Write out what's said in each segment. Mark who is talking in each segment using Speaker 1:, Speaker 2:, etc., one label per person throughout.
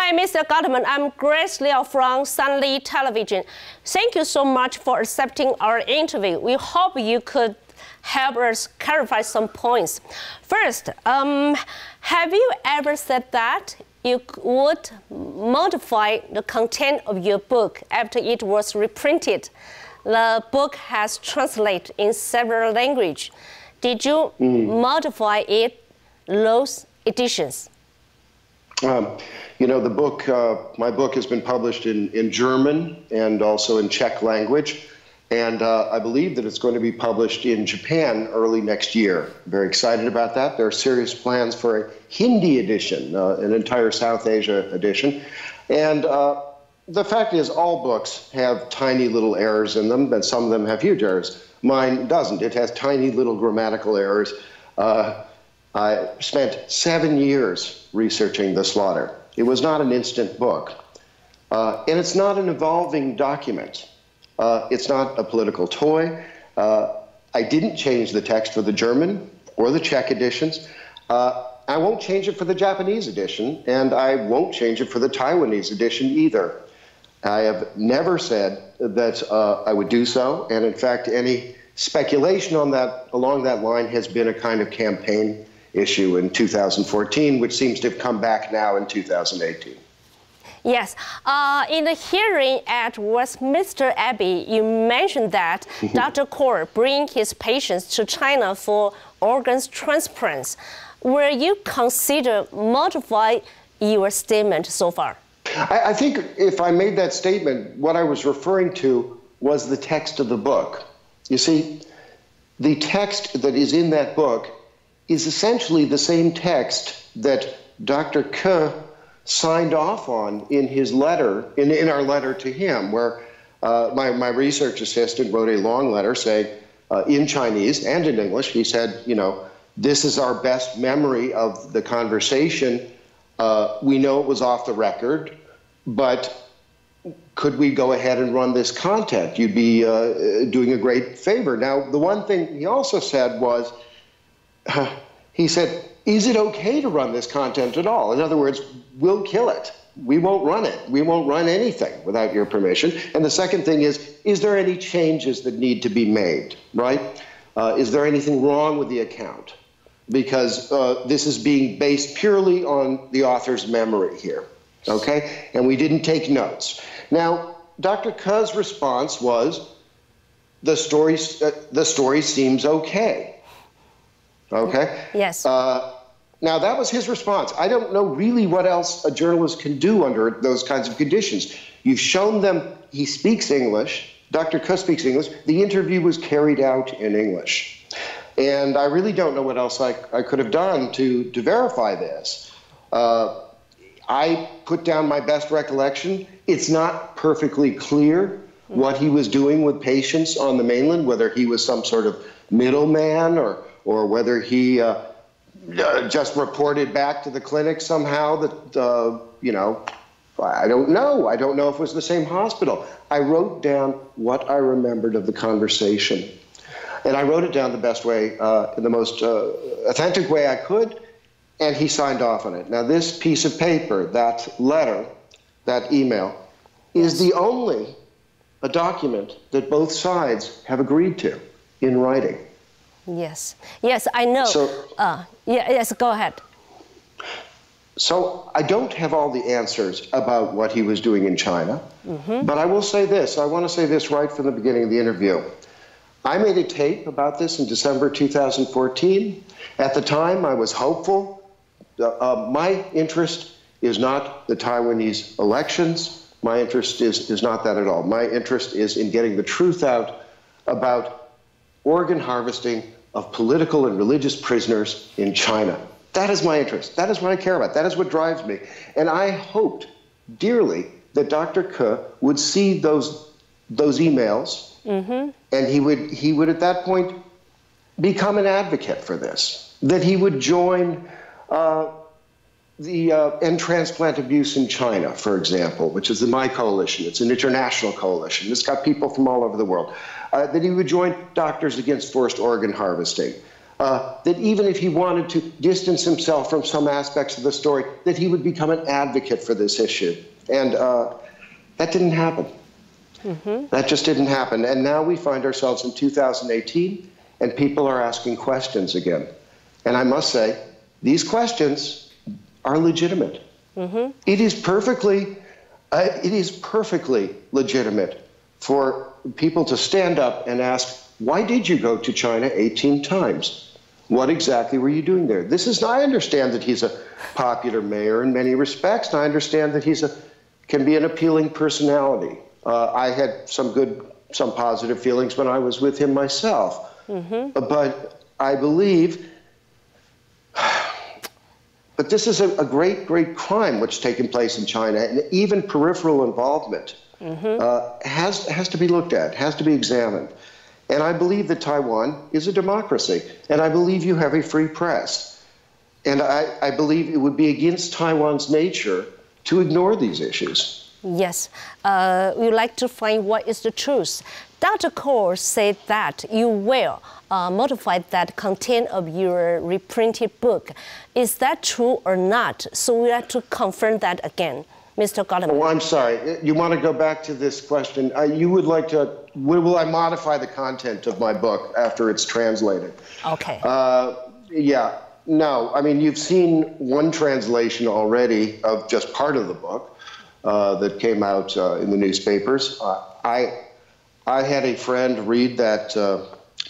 Speaker 1: Hi, Mr. Gottman. I'm Grace Liao from Sunlit Television. Thank you so much for accepting our interview. We hope you could help us clarify some points. First, have you ever said that you would modify the content of your book after it was reprinted? The book has translated in several languages. Did you modify it, those editions?
Speaker 2: You know, the book, my book has been published in German and also in Czech language. And I believe that it's going to be published in Japan early next year. Very excited about that. There are serious plans for a Hindi edition, an entire South Asia edition. And the fact is, all books have tiny little errors in them, but some of them have huge errors. Mine doesn't. It has tiny little grammatical errors. I spent 7 years researching the slaughter. It was not an instant book. And it's not an evolving document. It's not a political toy. I didn't change the text for the German or the Czech editions. I won't change it for the Japanese edition, and I won't change it for the Taiwanese edition either. I have never said that I would do so, and in fact, any speculation on that, along that line has been a kind of campaign issue in 2014, which seems to have come back now in 2018.
Speaker 1: Yes. In the hearing at Westminster Abbey, you mentioned that Dr. Kaur brings his patients to China for organ transplants. Will you consider modify your statement so far?
Speaker 2: I think if I made that statement, what I was referring to was the text of the book. You see, the text that is in that book is essentially the same text that Dr. Ke signed off on in his letter, in our letter to him, where my research assistant wrote a long letter saying, in Chinese and in English, he said, you know, this is our best memory of the conversation. We know it was off the record, but could we go ahead and run this content? You'd be doing a great favor. Now, the one thing he also said was, he said, is it okay to run this content at all? In other words, we'll kill it. We won't run it. We won't run anything without your permission. And the second thing is there any changes that need to be made, right? Is there anything wrong with the account? Because this is being based purely on the author's memory here, okay? And we didn't take notes. Now, Dr. Ke's response was, the story seems okay. Okay?
Speaker 1: Yes.
Speaker 2: Now, that was his response. I don't know really what else a journalist can do under those kinds of conditions. You've shown them he speaks English. Dr. Ke speaks English. The interview was carried out in English. And I really don't know what else I could have done to verify this. I put down my best recollection. It's not perfectly clear what he was doing with patients on the mainland, whether he was some sort of middleman or whether he just reported back to the clinic somehow that, you know, I don't know. I don't know if it was the same hospital. I wrote down what I remembered of the conversation. And I wrote it down the best way, in the most authentic way I could, and he signed off on it. Now, this piece of paper, that letter, that email, is the only document that both sides have agreed to in writing.
Speaker 1: Yes. Yes, I know.
Speaker 2: So,
Speaker 1: yes, go ahead.
Speaker 2: So I don't have all the answers about what he was doing in China, but I will say this. I want to say this right from the beginning of the interview. I made a tape about this in December 2014. At the time, I was hopeful. My interest is not the Taiwanese elections. My interest is not that at all. My interest is in getting the truth out about organ harvesting of political and religious prisoners in China. That is my interest. That is what I care about. That is what drives me. And I hoped dearly that Dr. Ke would see those ends, and he would at that point become an advocate for this, that he would join the End Transplant Abuse in China, for example, which is the My Coalition. It's an international coalition. It's got people from all over the world. That he would join Doctors Against Forced Organ Harvesting, that even if he wanted to distance himself from some aspects of the story, that he would become an advocate for this issue. And that didn't happen. That just didn't happen. And now we find ourselves in 2018, and people are asking questions again. And I must say, these questions are legitimate. It is perfectly legitimate for people to stand up and ask, why did you go to China 18 times? What exactly were you doing there? I understand that he's a popular mayor in many respects, and I understand that can be an appealing personality. I had some positive feelings when I was with him myself. But I believe, but this is a great, great crime which has taken place in China, and even peripheral involvement has to be looked at, has to be examined. And I believe that Taiwan is a democracy, and I believe you have a free press. And I believe it would be against Taiwan's nature to ignore these issues.
Speaker 1: Yes, we would like to find what is the truth. Dr. Kaur said that you will modify that content of your reprinted book. Is that true or not? So we have to confirm that again. Mr. Gottman.
Speaker 2: Oh, I'm sorry. You want to go back to this question? You would like to, will I modify the content of my book after it's translated?
Speaker 1: Okay.
Speaker 2: Yeah. No. I mean, you've seen one translation already of just part of the book that came out in the newspapers. I had a friend read that.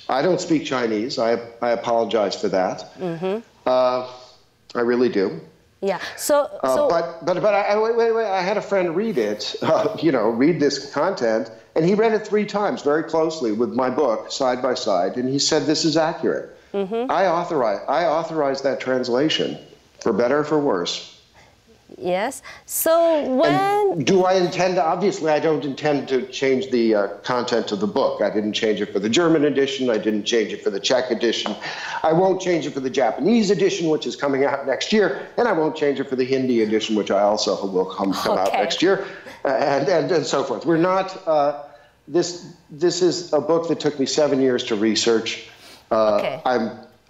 Speaker 2: I don't speak Chinese. I apologize for that. I really do.
Speaker 1: Yeah.
Speaker 2: But wait. I had a friend read it. Read this content, and he read it 3 times very closely with my book side by side, and he said this is accurate. I authorized that translation, for better or for worse.
Speaker 1: Yes. So when...
Speaker 2: And do I intend to... Obviously, I don't intend to change the content of the book. I didn't change it for the German edition. I didn't change it for the Czech edition. I won't change it for the Japanese edition, which is coming out next year. And I won't change it for the Hindi edition, which I also will come out next year, and so forth. We're not... This is a book that took me 7 years to research.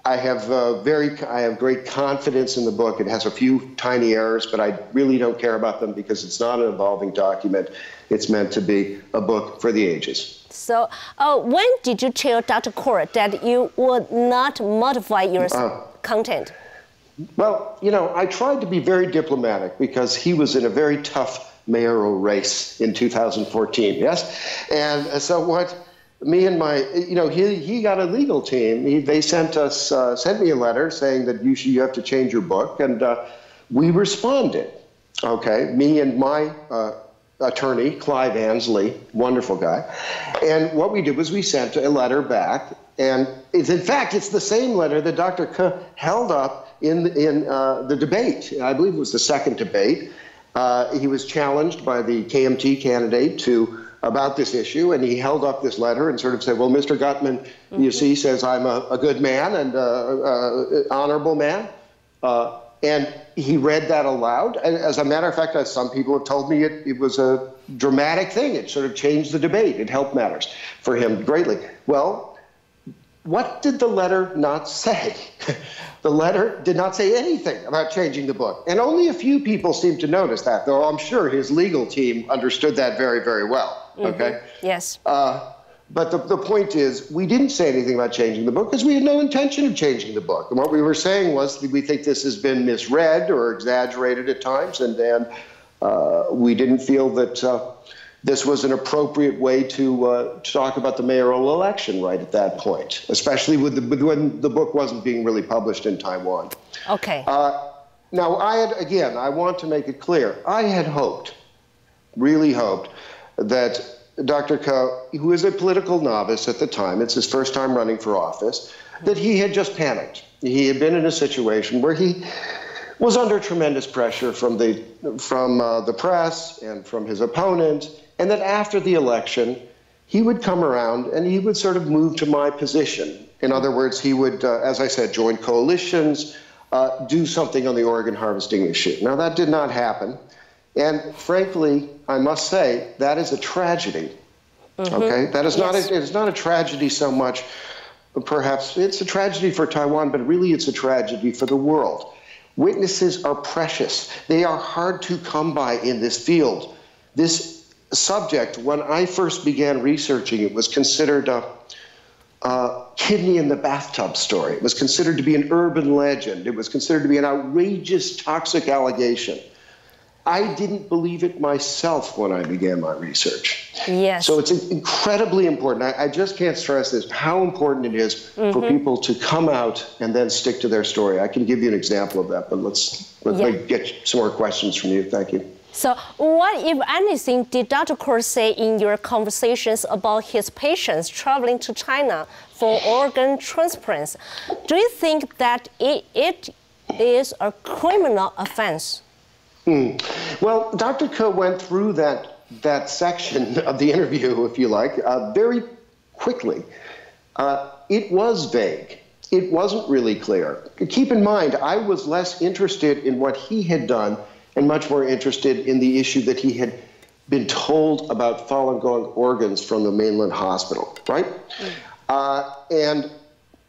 Speaker 2: I have great confidence in the book. It has a few tiny errors, but I really don't care about them because it's not an evolving document. It's meant to be a book for the ages.
Speaker 1: So when did you tell Dr. Kaur that you would not modify your content?
Speaker 2: Well, I tried to be very diplomatic because he was in a very tough mayoral race in 2014, yes? And so what... Me and my, he got a legal team. They sent me a letter saying that you have to change your book, and we responded. Okay, me and my attorney, Clive Ansley, wonderful guy, and what we did was we sent a letter back, and in fact it's the same letter that Dr. K held up in the debate. I believe it was the second debate. He was challenged by the KMT candidate about this issue, and he held up this letter and sort of said, well, Mr. Gutman, you see, says I'm a good man and honorable man. And he read that aloud. And as a matter of fact, as some people have told me, it was a dramatic thing. It sort of changed the debate. It helped matters for him greatly. Well, what did the letter not say? The letter did not say anything about changing the book. And only a few people seemed to notice that, though I'm sure his legal team understood that very, very well. Okay?
Speaker 1: Yes.
Speaker 2: But the point is, we didn't say anything about changing the book because we had no intention of changing the book. And what we were saying was we think this has been misread or exaggerated at times, and we didn't feel that this was an appropriate way to talk about the mayoral election right at that point, especially when the book wasn't being really published in Taiwan.
Speaker 1: Okay.
Speaker 2: Now, I want to make it clear, I had hoped, really hoped, that Dr. Ko, who is a political novice at the time, it's his first time running for office, that he had just panicked. He had been in a situation where he was under tremendous pressure from the press and from his opponent, and that after the election, he would come around and he would sort of move to my position. In other words, he would, as I said, join coalitions, do something on the organ harvesting issue. Now, that did not happen. And frankly, I must say, that is a tragedy. Okay? That is not, it is not a tragedy so much perhaps it's a tragedy for Taiwan, but really it's a tragedy for the world. Witnesses are precious. They are hard to come by in this field. This subject, when I first began researching it, was considered a kidney in the bathtub story. It was considered to be an urban legend. It was considered to be an outrageous, toxic allegation. I didn't believe it myself when I began my research.
Speaker 1: Yes.
Speaker 2: So it's incredibly important. I just can't stress this, how important it is for people to come out and then stick to their story. I can give you an example of that, but let's get some more questions from you. Thank you.
Speaker 1: So what, if anything, did Dr. Kaur say in your conversations about his patients traveling to China for organ transplants? Do you think that it is a criminal offense?
Speaker 2: Well, Dr. Kaur went through that section of the interview, if you like, very quickly. It was vague. It wasn't really clear. Keep in mind, I was less interested in what he had done and much more interested in the issue that he had been told about fallen-going organs from the mainland hospital, right? And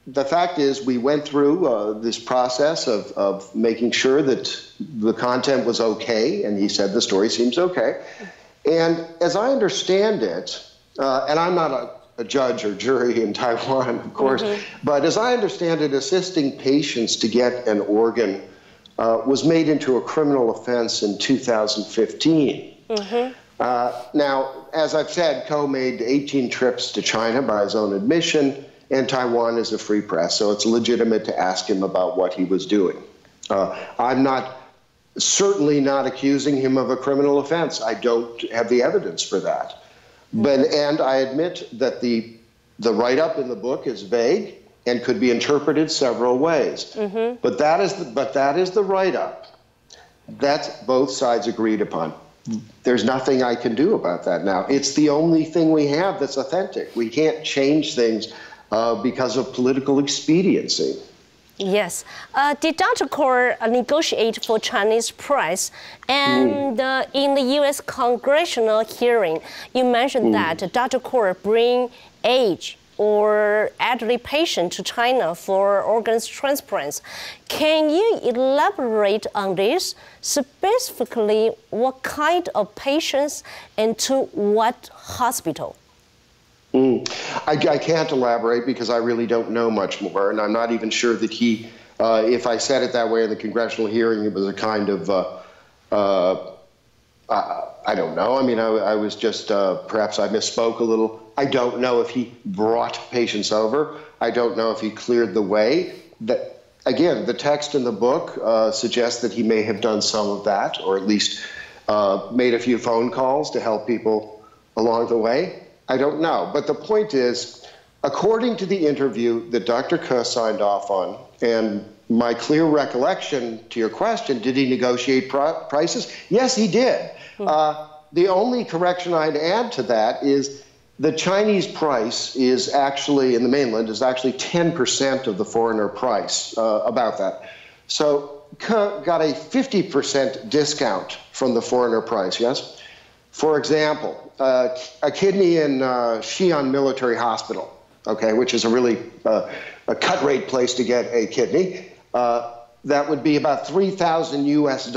Speaker 2: the fact is, we went through this process of making sure that the content was okay, and he said the story seems okay. And as I understand it, and I'm not a judge or jury in Taiwan, of course, but as I understand it, assisting patients to get an organ was made into a criminal offense in 2015. Now, as I've said, Ko made 18 trips to China by his own admission, and Taiwan is a free press, so it's legitimate to ask him about what he was doing. I'm certainly not accusing him of a criminal offense. I don't have the evidence for that. And I admit that the write-up in the book is vague and could be interpreted several ways. But that is the write-up. That's both sides agreed upon. There's nothing I can do about that now. It's the only thing we have that's authentic. We can't change things because of political expediency.
Speaker 1: Yes. Did Dr. Kaur negotiate for Chinese press? And in the U.S. congressional hearing, you mentioned that Dr. Kaur bring age or elderly patients to China for organ transplants. Can you elaborate on this? Specifically, what kind of patients and to what hospital?
Speaker 2: I can't elaborate because I really don't know much more, and I'm not even sure that he, if I said it that way in the congressional hearing, it was a kind of, I don't know. I mean, I was just, perhaps I misspoke a little. I don't know if he brought patients over. I don't know if he cleared the way. Again, the text in the book suggests that he may have done some of that, or at least made a few phone calls to help people along the way. I don't know. But the point is, according to the interview that Dr. Kaur signed off on, and my clear recollection to your question, did he negotiate prices? Yes, he did. The only correction I'd add to that is the Chinese price is actually, in the mainland, is actually 10% of the foreigner price, about that. So Kaur got a 50% discount from the foreigner price, yes? For example, a kidney in Xi'an Military Hospital, okay, which is a really a cut-rate place to get a kidney, that would be about $3,000 US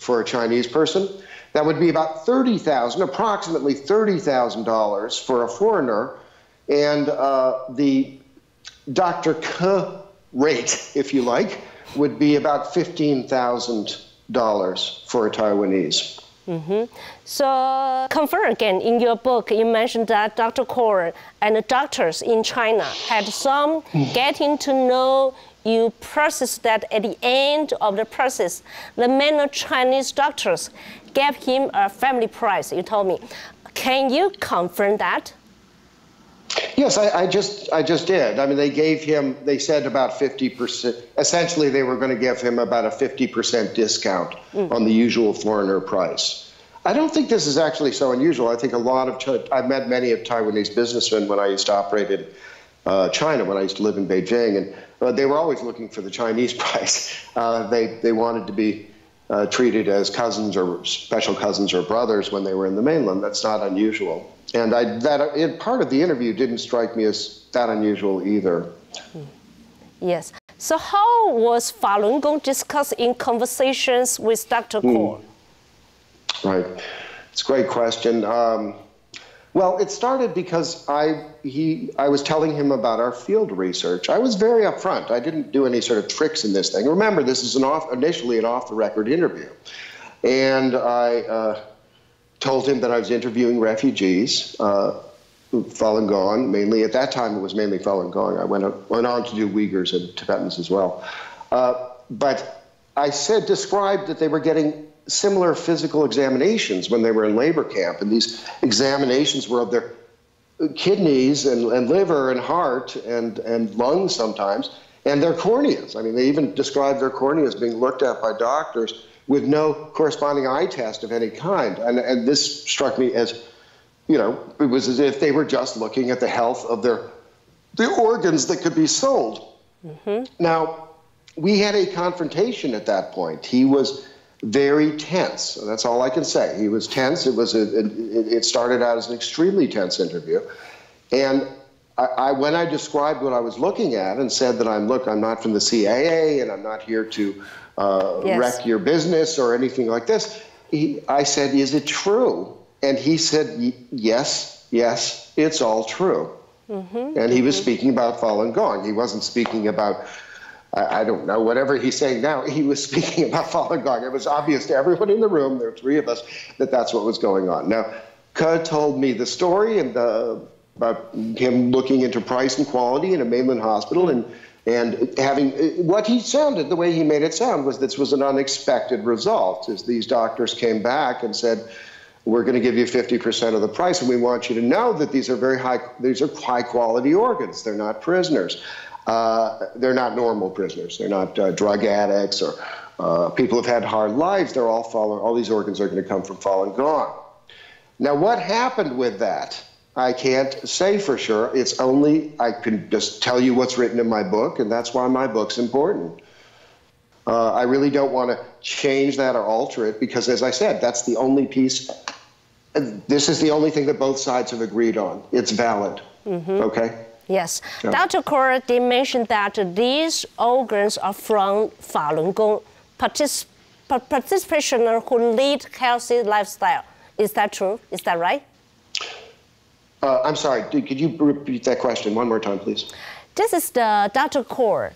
Speaker 2: for a Chinese person. That would be about approximately $30,000 for a foreigner, and the Dr. Kaur rate, if you like, would be about $15,000 for a Taiwanese. So, confirm again, in your book, you mentioned that Dr. Kaur and the doctors in China had some getting to know you process that at the end of the process, the many Chinese doctors gave him a family price, you told me. Can you confirm that? Yes, I just did. I mean, they said about 50%. Essentially, they were going to give him about a 50% discount on the usual foreigner price. I don't think this is actually so unusual. I think I've met many of Taiwanese businessmen when I used to operate in China, when I used to live in Beijing, and they were always looking for the Chinese price. They wanted to be treated as cousins or special cousins or brothers when they were in the mainland. That's not unusual. And part of the interview didn't strike me as that unusual either.
Speaker 1: Yes. So how was Falun Gong discussed in conversations with Dr. Kaur?
Speaker 2: Right. It's a great question. Well, it started because I was telling him about our field research. I was very upfront. I didn't do any sort of tricks in this thing. Remember, this is initially an off-the-record interview. And I told him that I was interviewing refugees, Falun Gong, mainly. At that time, it was mainly Falun Gong. I went on to do Uyghurs and Tibetans as well. But I described that they were getting similar physical examinations when they were in labor camp, and these examinations were of their kidneys and liver and heart and lungs sometimes, and their corneas. I mean, they even described their corneas being looked at by doctors with no corresponding eye test of any kind. And this struck me as, it was as if they were just looking at the health of the organs that could be sold. Mm-hmm. Now, we had a confrontation at that point. He was very tense. That's all I can say. He was tense. It started out as an extremely tense interview. And when I described what I was looking at and said that I'm not from the CIA and I'm not here to wreck your business or anything like this, I said, is it true? And he said, yes, it's all true. Mm-hmm. And he was speaking about Falun Gong. He wasn't speaking about, I don't know, whatever he's saying now. He was speaking about Falun Gong. It was obvious to everyone in the room, there were three of us, that that's what was going on. Now, Ke told me the story and about him looking into price and quality in a mainland hospital and having, what he sounded, the way he made it sound, was this was an unexpected result, as these doctors came back and said, we're going to give you 50% of the price, and we want you to know that these are high quality organs. They're not prisoners. They're not normal prisoners. They're not drug addicts or people who've had hard lives. They're all these organs are going to come from Falun Gong. Now, what happened with that? I can't say for sure. I can just tell you what's written in my book, and that's why my book's important. I really don't want to change that or alter it because, as I said, that's the only piece. This is the only thing that both sides have agreed on. It's valid. Mm-hmm. Okay?
Speaker 1: Yes. Yeah. Dr. Kaur did mention that these organs are from Falun Gong participants who lead healthy lifestyle. Is that true? Is that right?
Speaker 2: I'm sorry. Could you repeat that question one more time, please?
Speaker 1: This is Dr. Kaur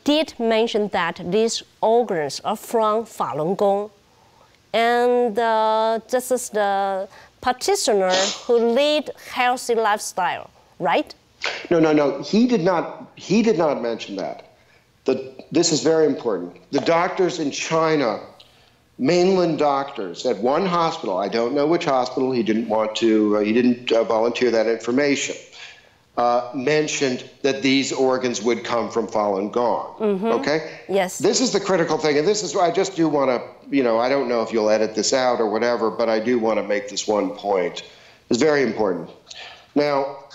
Speaker 1: did mention that these organs are from Falun Gong, and this is the practitioner who lead healthy lifestyle, right?
Speaker 2: No. He did not mention that. This is very important. The doctors in China, mainland doctors at one hospital, I don't know which hospital, he didn't volunteer that information, mentioned that these organs would come from Falun Gong. Mm-hmm. Okay?
Speaker 1: Yes.
Speaker 2: This is the critical thing, and this is why I just do want to, I don't know if you'll edit this out or whatever, but I do want to make this one point. It's very important. Now,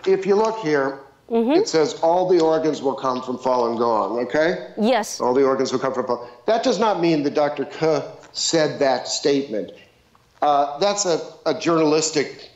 Speaker 2: if you look here, mm-hmm. It says all the organs will come from Falun Gong, okay?
Speaker 1: Yes. All
Speaker 2: the organs will come from Falun Gong. That does not mean that Dr. Ke said that statement. That's a journalistic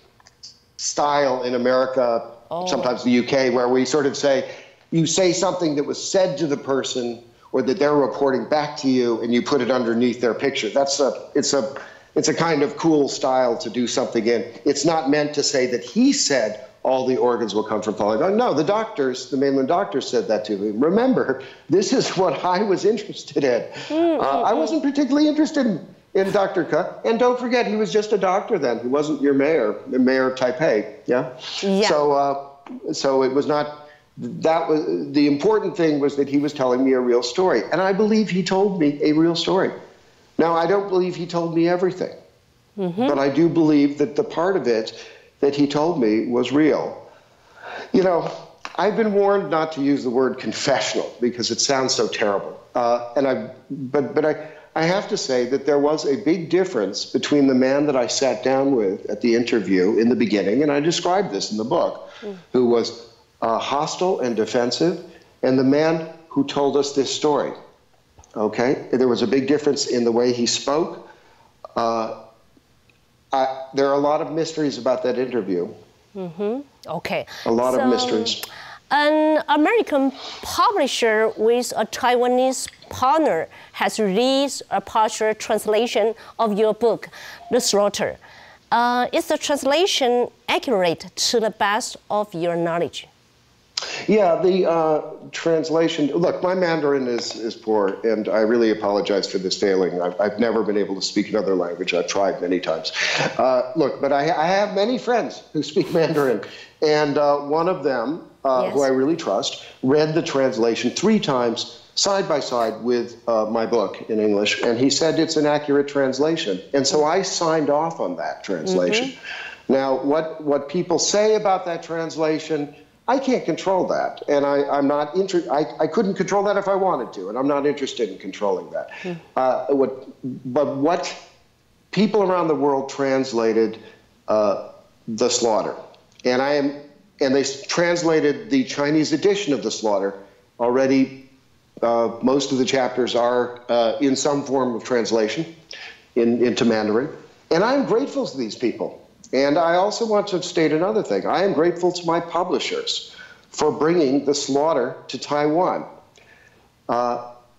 Speaker 2: style in America, sometimes the UK, where we sort of say, you say something that was said to the person or that they're reporting back to you and you put it underneath their picture. It's a kind of cool style to do something in. It's not meant to say that he said all the organs will come from Falun Gong. No, the mainland doctors said that to me. Remember, this is what I was interested in. I wasn't particularly interested in Dr. Ke. And don't forget, he was just a doctor then. He wasn't your mayor, the mayor of Taipei. Yeah? So it was not, the important thing was that he was telling me a real story. And I believe he told me a real story. Now, I don't believe he told me everything. Mm-hmm. But I do believe that the part of it that he told me was real. I've been warned not to use the word confessional because it sounds so terrible. But I have to say that there was a big difference between the man that I sat down with at the interview in the beginning, and I described this in the book, who was hostile and defensive, and the man who told us this story. okay? There was a big difference in the way he spoke. There are a lot of mysteries about that interview.
Speaker 1: Okay.
Speaker 2: A lot of mysteries.
Speaker 1: An American publisher with a Taiwanese partner has released a partial translation of your book, The Slaughter. Is the translation accurate to the best of your knowledge?
Speaker 2: Yeah, the translation, look, my Mandarin is poor, and I really apologize for this failing. I've never been able to speak another language. I've tried many times. Look, but I have many friends who speak Mandarin, and one of them, who I really trust, read the translation 3 times side by side with my book in English, and he said it's an accurate translation. And so I signed off on that translation. Now, what people say about that translation, I can't control that, and I'm not I couldn't control that if I wanted to, and I'm not interested in controlling that. But what people around the world translated The Slaughter, and they translated the Chinese edition of The Slaughter already. Most of the chapters are in some form of translation into Mandarin, and I'm grateful to these people. And I also want to state another thing. I am grateful to my publishers for bringing The Slaughter to Taiwan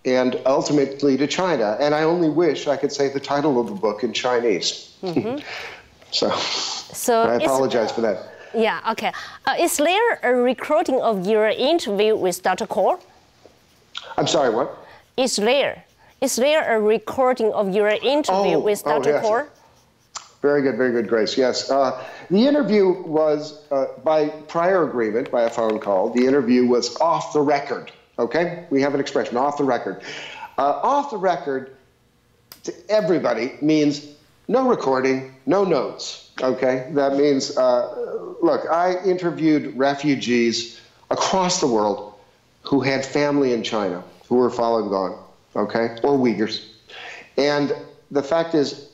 Speaker 2: and ultimately to China. And I only wish I could say the title of the book in Chinese. So I apologize for that.
Speaker 1: Yeah, okay. Is there a recording of your interview with Dr. Kaur?
Speaker 2: I'm sorry, what?
Speaker 1: Is there a recording of your interview with Dr. Kaur?
Speaker 2: Very good, Grace. Yes. The interview was, by prior agreement, by a phone call, the interview was off the record, okay? We have an expression, off the record. Off the record, to everybody, means no recording, no notes, okay? That means, look, I interviewed refugees across the world who had family in China, who were Falun Gong, okay, or Uyghurs. And the fact is,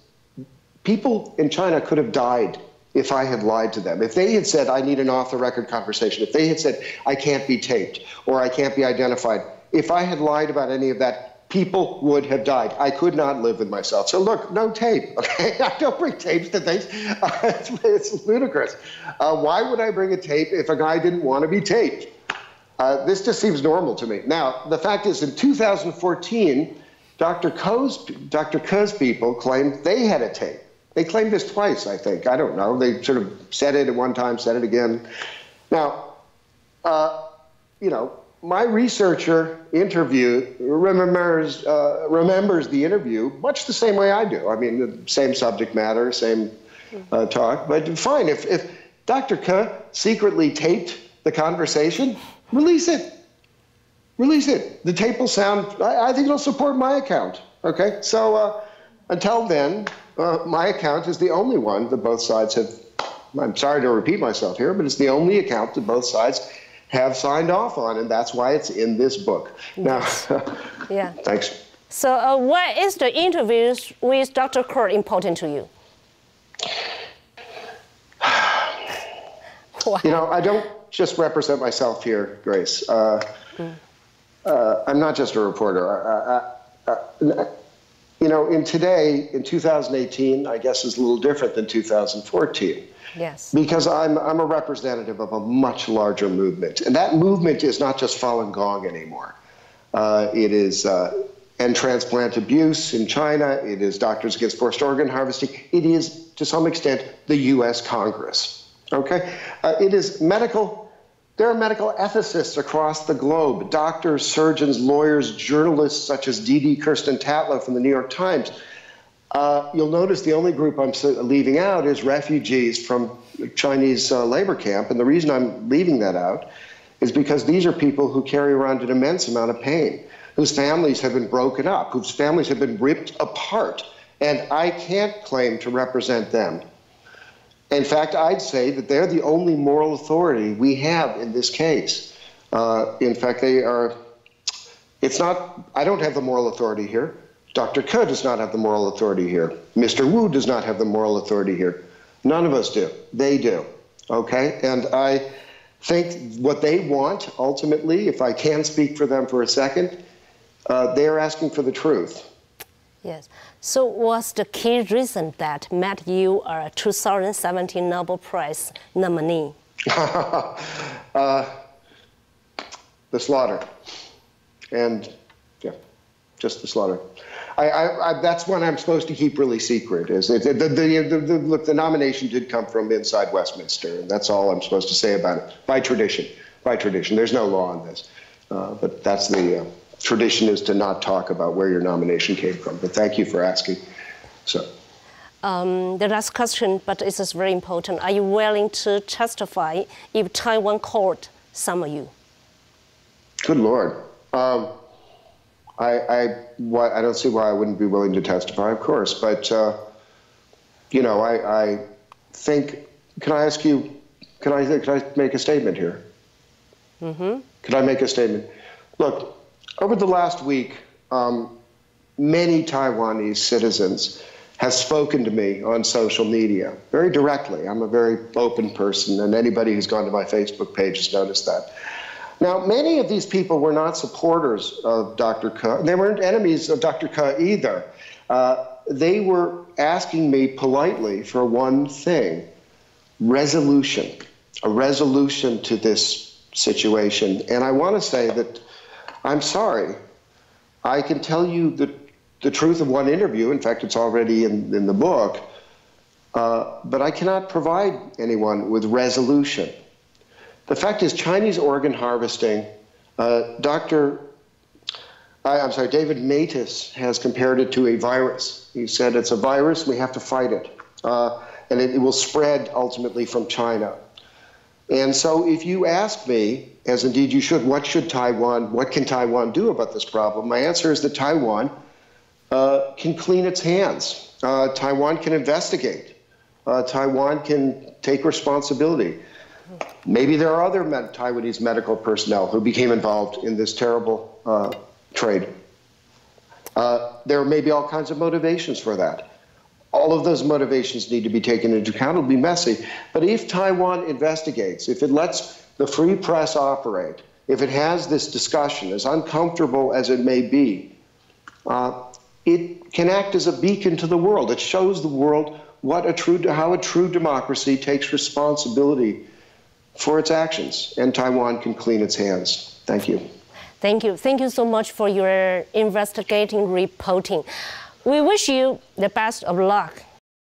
Speaker 2: people in China could have died if I had lied to them. If they had said, I need an off-the-record conversation, if they had said, I can't be taped or I can't be identified, if I had lied about any of that, people would have died. I could not live with myself. So look, no tape, okay? I don't bring tapes to things. It's ludicrous. Why would I bring a tape if a guy didn't want to be taped? This just seems normal to me. Now, the fact is, in 2014, Dr. Ko's people claimed they had a tape. They claimed this twice, I think. I don't know. They sort of said it at one time, said it again. Now, you know, my researcher remembers the interview much the same way I do. I mean, the same subject matter, same talk. But fine, if Dr. Ko secretly taped the conversation, release it. Release it. The tape will sound, I think it'll support my account. Okay? So until then, my account is the only one that both sides have, I'm sorry to repeat myself here, but it's the only account that both sides have signed off on, and that's why it's in this book. Now, yeah. Thanks.
Speaker 1: So why is the interviews with Dr. Kaur important to you?
Speaker 2: You know, I don't just represent myself here, Grace. I'm not just a reporter. You know, in 2018, I guess is a little different than 2014.
Speaker 1: Yes.
Speaker 2: Because I'm a representative of a much larger movement. And that movement is not just Falun Gong anymore. It is end transplant abuse in China. It is Doctors Against Forced Organ Harvesting. It is, to some extent, the U.S. Congress. Okay? It is medical. There are medical ethicists across the globe, doctors, surgeons, lawyers, journalists such as D.D. Kirsten Tatlow from the New York Times. You'll notice the only group I'm leaving out is refugees from Chinese labor camp. And the reason I'm leaving that out is because these are people who carry around an immense amount of pain, whose families have been broken up, whose families have been ripped apart. And I can't claim to represent them. In fact, I'd say that they're the only moral authority we have in this case. In fact, they are, it's not, I don't have the moral authority here. Dr. Ko does not have the moral authority here. Mr. Wu does not have the moral authority here. None of us do. They do. Okay? And I think what they want, ultimately, if I can speak for them for a second, They are asking for the truth.
Speaker 1: Yes. So what's the key reason that made you a 2017 Nobel Prize nominee?
Speaker 2: The slaughter. And, yeah, just the slaughter. That's one I'm supposed to keep really secret. Look, the nomination did come from inside Westminster, and that's all I'm supposed to say about it, by tradition. By tradition. There's no law on this. But that's the tradition, is to not talk about where your nomination came from. But thank you for asking. So.
Speaker 1: The last question, but this is very important. Are you willing to testify if Taiwan court summon you?
Speaker 2: Good Lord. I don't see why I wouldn't be willing to testify, of course. But, you know, I think, can I ask you, can I make a statement here? Mm-hmm. Could I make a statement? Look, over the last week, many Taiwanese citizens have spoken to me on social media very directly. I'm a very open person, and anybody who's gone to my Facebook page has noticed that. Now, many of these people were not supporters of Dr. Ke. They weren't enemies of Dr. Ke either. They were asking me politely for one thing: resolution, a resolution to this situation. And I want to say that I'm sorry. I can tell you the truth of one interview. In fact, it's already in the book. But I cannot provide anyone with resolution. The fact is, Chinese organ harvesting, David Matus has compared it to a virus. He said it's a virus, we have to fight it. And it will spread ultimately from China. And so if you ask me, as indeed you should, what can Taiwan do about this problem? My answer is that Taiwan can clean its hands. Taiwan can investigate. Taiwan can take responsibility. Maybe there are other Taiwanese medical personnel who became involved in this terrible trade. There may be all kinds of motivations for that. All of those motivations need to be taken into account. It'll be messy. But if Taiwan investigates, if it lets the free press operate, if it has this discussion, as uncomfortable as it may be, it can act as a beacon to the world. It shows the world how a true democracy takes responsibility for its actions, and Taiwan can clean its hands. Thank you.
Speaker 1: Thank you. Thank you so much for your investigating reporting. We wish you the best of luck